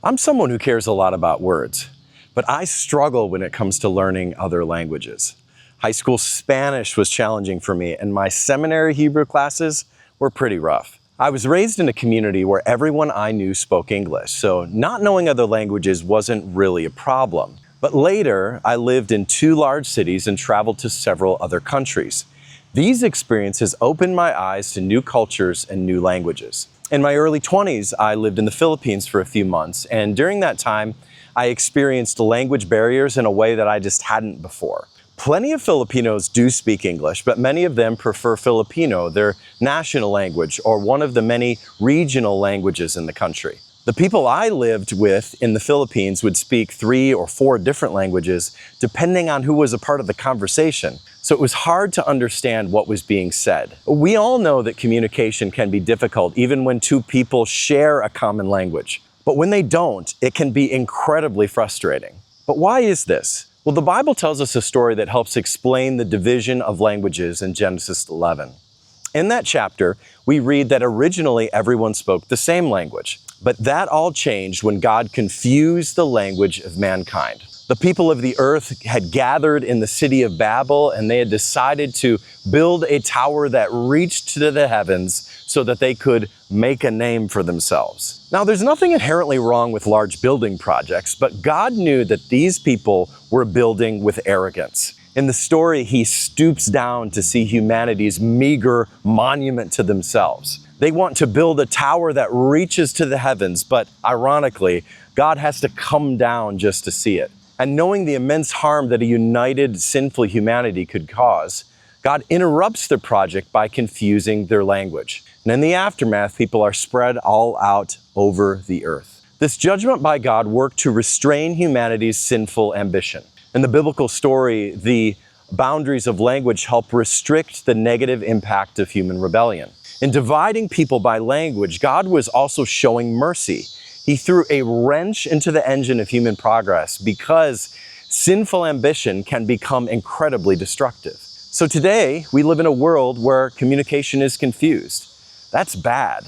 I'm someone who cares a lot about words, but I struggle when it comes to learning other languages. High school Spanish was challenging for me, and my seminary Hebrew classes were pretty rough. I was raised in a community where everyone I knew spoke English, so not knowing other languages wasn't really a problem. But later, I lived in 2 large cities and traveled to several other countries. These experiences opened my eyes to new cultures and new languages. In my early 20s, I lived in the Philippines for a few months, and during that time, I experienced language barriers in a way that I just hadn't before. Plenty of Filipinos do speak English, but many of them prefer Filipino, their national language, or one of the many regional languages in the country. The people I lived with in the Philippines would speak 3 or 4 different languages, depending on who was a part of the conversation. So it was hard to understand what was being said. We all know that communication can be difficult even when 2 people share a common language. But when they don't, it can be incredibly frustrating. But why is this? Well, the Bible tells us a story that helps explain the division of languages in Genesis 11. In that chapter, we read that originally everyone spoke the same language. But that all changed when God confused the language of mankind. The people of the earth had gathered in the city of Babel, and they had decided to build a tower that reached to the heavens so that they could make a name for themselves. Now, there's nothing inherently wrong with large building projects, but God knew that these people were building with arrogance. In the story, he stoops down to see humanity's meager monument to themselves. They want to build a tower that reaches to the heavens, but ironically, God has to come down just to see it. And knowing the immense harm that a united, sinful humanity could cause, God interrupts the project by confusing their language. And in the aftermath, people are spread all out over the earth. This judgment by God worked to restrain humanity's sinful ambition. In the biblical story, the boundaries of language help restrict the negative impact of human rebellion. In dividing people by language, God was also showing mercy. He threw a wrench into the engine of human progress because sinful ambition can become incredibly destructive. So today, we live in a world where communication is confused. That's bad.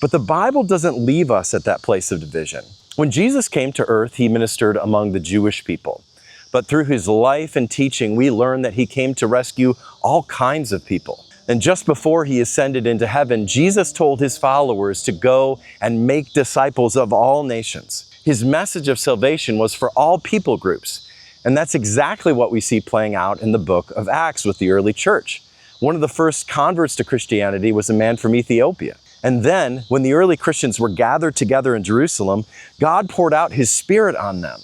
But the Bible doesn't leave us at that place of division. When Jesus came to earth, he ministered among the Jewish people. But through his life and teaching, we learn that he came to rescue all kinds of people. And just before he ascended into heaven, Jesus told his followers to go and make disciples of all nations. His message of salvation was for all people groups. And that's exactly what we see playing out in the book of Acts with the early church. One of the first converts to Christianity was a man from Ethiopia. And then, when the early Christians were gathered together in Jerusalem, God poured out his Spirit on them.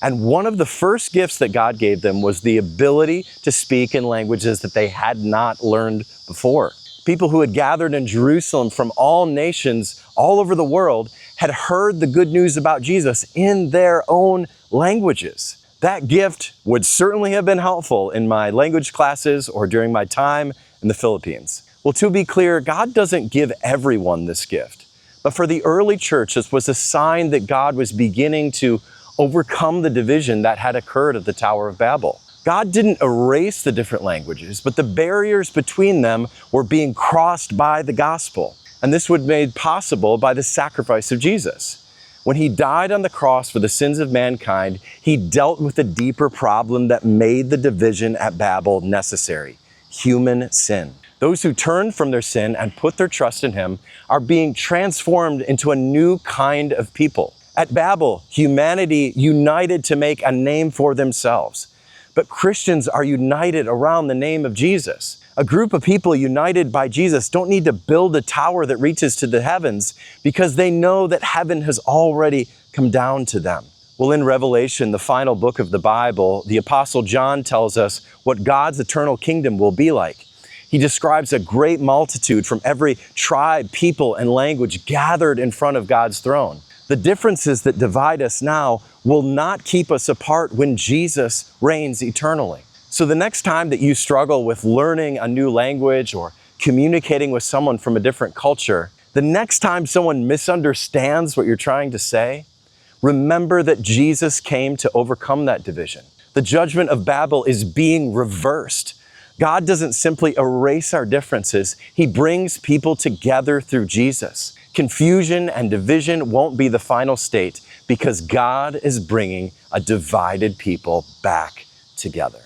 And one of the first gifts that God gave them was the ability to speak in languages that they had not learned before. People who had gathered in Jerusalem from all nations all over the world had heard the good news about Jesus in their own languages. That gift would certainly have been helpful in my language classes or during my time in the Philippines. Well, to be clear, God doesn't give everyone this gift. But for the early church, this was a sign that God was beginning to overcome the division that had occurred at the Tower of Babel. God didn't erase the different languages, but the barriers between them were being crossed by the gospel. And this was made possible by the sacrifice of Jesus. When he died on the cross for the sins of mankind, he dealt with the deeper problem that made the division at Babel necessary: human sin. Those who turn from their sin and put their trust in him are being transformed into a new kind of people. At Babel, humanity united to make a name for themselves. But Christians are united around the name of Jesus. A group of people united by Jesus don't need to build a tower that reaches to the heavens because they know that heaven has already come down to them. Well, in Revelation, the final book of the Bible, the Apostle John tells us what God's eternal kingdom will be like. He describes a great multitude from every tribe, people, and language gathered in front of God's throne. The differences that divide us now will not keep us apart when Jesus reigns eternally. So the next time that you struggle with learning a new language or communicating with someone from a different culture, the next time someone misunderstands what you're trying to say, remember that Jesus came to overcome that division. The judgment of Babel is being reversed. God doesn't simply erase our differences. He brings people together through Jesus. Confusion and division won't be the final state because God is bringing a divided people back together.